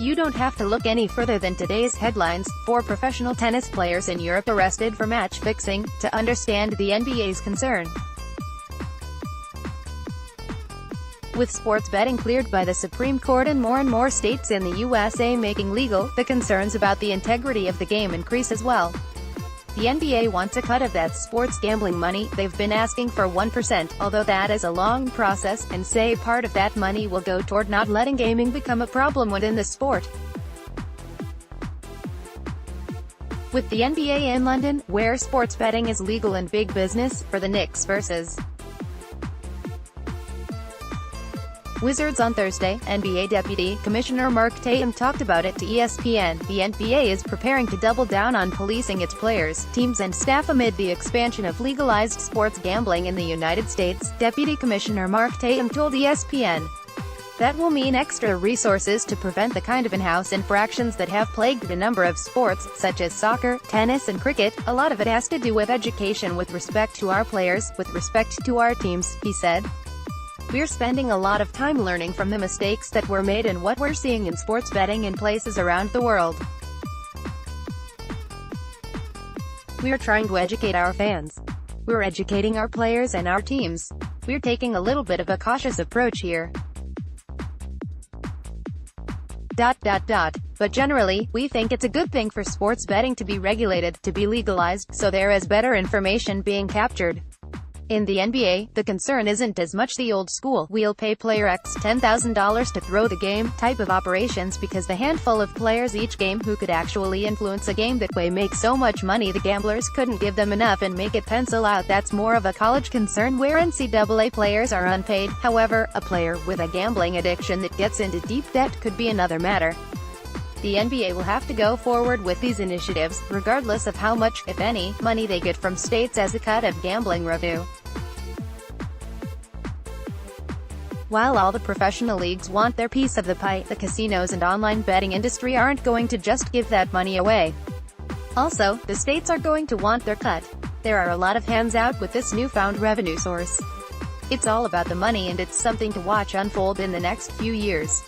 You don't have to look any further than today's headlines: 4 professional tennis players in Europe arrested for match fixing, to understand the NBA's concern. With sports betting cleared by the Supreme Court and more states in the USA making legal, the concerns about the integrity of the game increase as well. The NBA wants a cut of that sports gambling money. They've been asking for 1%, although that is a long process, and say part of that money will go toward not letting gaming become a problem within the sport. With the NBA in London, where sports betting is legal and big business, for the Knicks vs. Wizards on Thursday, NBA Deputy Commissioner Mark Tatum talked about it to ESPN. The NBA is preparing to double down on policing its players, teams and staff amid the expansion of legalized sports gambling in the United States, Deputy Commissioner Mark Tatum told ESPN. That will mean extra resources to prevent the kind of in-house infractions that have plagued a number of sports, such as soccer, tennis and cricket. A lot of it has to do with education with respect to our players, with respect to our teams, he said. We're spending a lot of time learning from the mistakes that were made and what we're seeing in sports betting in places around the world. We're trying to educate our fans. We're educating our players and our teams. We're taking a little bit of a cautious approach here. But generally, we think it's a good thing for sports betting to be regulated, to be legalized, so there is better information being captured. In the NBA, the concern isn't as much the old school, we'll pay player X $10,000 to throw the game type of operations, because the handful of players each game who could actually influence a game that way make so much money the gamblers couldn't give them enough and make it pencil out. That's more of a college concern where NCAA players are unpaid. However, a player with a gambling addiction that gets into deep debt could be another matter. The NBA will have to go forward with these initiatives, regardless of how much, if any, money they get from states as a cut of gambling revenue. While all the professional leagues want their piece of the pie, the casinos and online betting industry aren't going to just give that money away. Also, the states are going to want their cut. There are a lot of hands out with this newfound revenue source. It's all about the money, and it's something to watch unfold in the next few years.